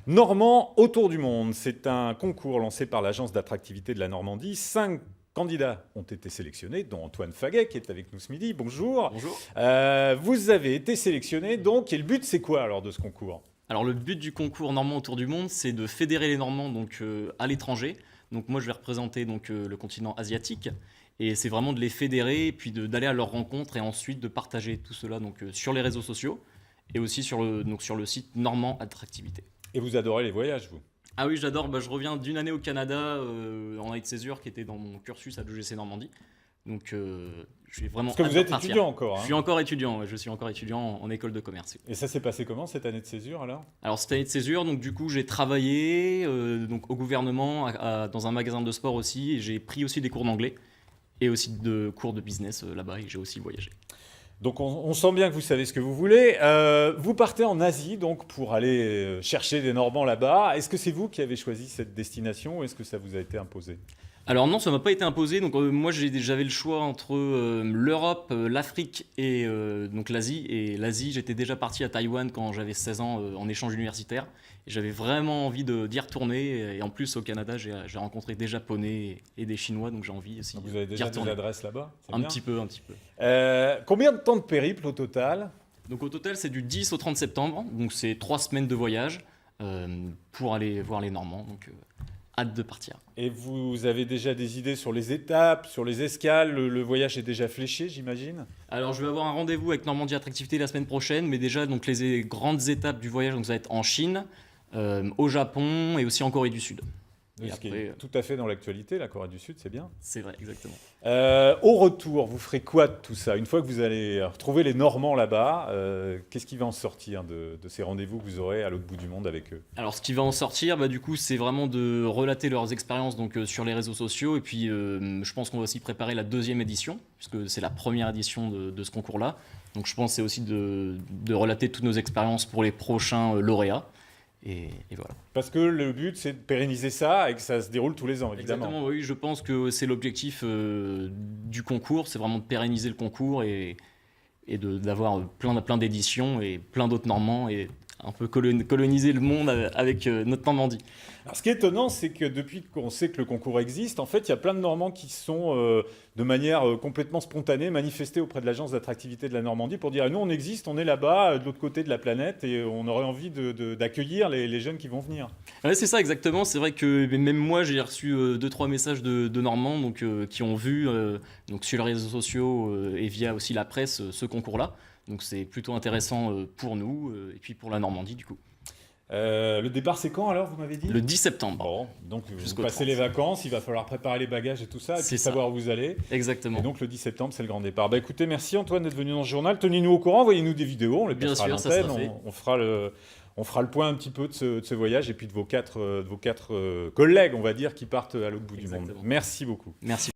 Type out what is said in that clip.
Normand autour du monde, c'est un concours lancé par l'Agence d'attractivité de la Normandie. 5 candidats ont été sélectionnés, dont Antoine Faguet qui est avec nous ce midi. Bonjour. Bonjour. Vous avez été sélectionné donc, et le but c'est quoi alors de ce concours? Alors le but du concours Normand autour du monde, c'est de fédérer les Normands à l'étranger. Donc moi je vais représenter le continent asiatique et c'est vraiment de les fédérer puis d'aller à leur rencontre et ensuite de partager tout cela sur les réseaux sociaux et aussi sur le site Normand Attractivité. Et vous adorez les voyages, vous? Ah oui, j'adore. Je reviens d'une année au Canada en année de césure qui était dans mon cursus à l'EGC Normandie. Je suis vraiment. Parce que vous êtes partir. étudiant encore. Hein. Je suis encore étudiant. Ouais, je suis encore étudiant en école de commerce. Et ça s'est passé comment cette année de césure alors? Alors cette année de césure, du coup, j'ai travaillé au gouvernement dans un magasin de sport aussi. Et j'ai pris aussi des cours d'anglais et aussi de cours de business là-bas. Et j'ai aussi voyagé. Donc on sent bien que vous savez ce que vous voulez. Vous partez en Asie donc pour aller chercher des Normands là-bas. Est-ce que c'est vous qui avez choisi cette destination ou est-ce que ça vous a été imposé? Alors non, ça m'a pas été imposé. Moi, j'avais le choix entre l'Europe, l'Afrique et l'Asie. Et l'Asie, j'étais déjà parti à Taïwan quand j'avais 16 ans en échange universitaire. Et j'avais vraiment envie d'y retourner. Et en plus, au Canada, j'ai rencontré des Japonais et des Chinois, donc j'ai envie aussi Donc vous avez déjà des adresses là-bas? un petit peu. Combien de temps de périple au total? Donc au total, c'est du 10 au 30 septembre. Donc c'est 3 semaines de voyage pour aller voir les Normands. Hâte de partir. Et vous avez déjà des idées sur les étapes, sur les escales? Le voyage est déjà fléché, j'imagine? Alors, je vais avoir un rendez-vous avec Normandie Attractivité la semaine prochaine, mais déjà, les grandes étapes du voyage, ça va être en Chine, au Japon et aussi en Corée du Sud. Oui, ce qui est tout à fait dans l'actualité, la Corée du Sud, c'est bien. C'est vrai, exactement. Au retour, vous ferez quoi de tout ça? Une fois que vous allez retrouver les Normands là-bas, qu'est-ce qui va en sortir de ces rendez-vous que vous aurez à l'autre bout du monde avec eux? Alors, ce qui va en sortir, du coup, c'est vraiment de relater leurs expériences sur les réseaux sociaux. Et puis, je pense qu'on va aussi préparer la 2e édition, puisque c'est la première édition de ce concours-là. Donc, je pense que c'est aussi de relater toutes nos expériences pour les prochains lauréats. Et voilà. Parce que le but, c'est de pérenniser ça et que ça se déroule tous les ans, évidemment. Exactement, oui, je pense que c'est l'objectif du concours, c'est vraiment de pérenniser le concours et d'avoir plein d'éditions et plein d'autres Normands et un peu coloniser le monde avec notre Normandie. Alors, ce qui est étonnant, c'est que depuis qu'on sait que le concours existe, en fait, il y a plein de Normands qui sont, de manière complètement spontanée, manifestés auprès de l'Agence d'attractivité de la Normandie pour dire « Nous, on existe, on est là-bas, de l'autre côté de la planète, et on aurait envie d'accueillir les jeunes qui vont venir. » Ouais, c'est ça, exactement. C'est vrai que même moi, j'ai reçu 2-3 messages de Normands qui ont vu sur les réseaux sociaux et via aussi la presse ce concours-là. Donc c'est plutôt intéressant pour nous et puis pour la Normandie du coup. Le départ, c'est quand alors, vous m'avez dit? Le 10 septembre. Bon, donc vous Jusqu'au passez 30. les vacances, il va falloir préparer les bagages et tout ça, et puis C'est ça. savoir où vous allez. Exactement. Et donc le 10 septembre, c'est le grand départ. Bah écoutez, merci Antoine d'être venu dans ce journal. Tenez-nous au courant, envoyez-nous des vidéos, on les Bien passera à sûr, ça l'antenne. sera fait. On fera le point un petit peu de ce voyage et puis de vos quatre collègues, on va dire, qui partent à l'autre bout du monde. Exactement. Merci beaucoup. Merci.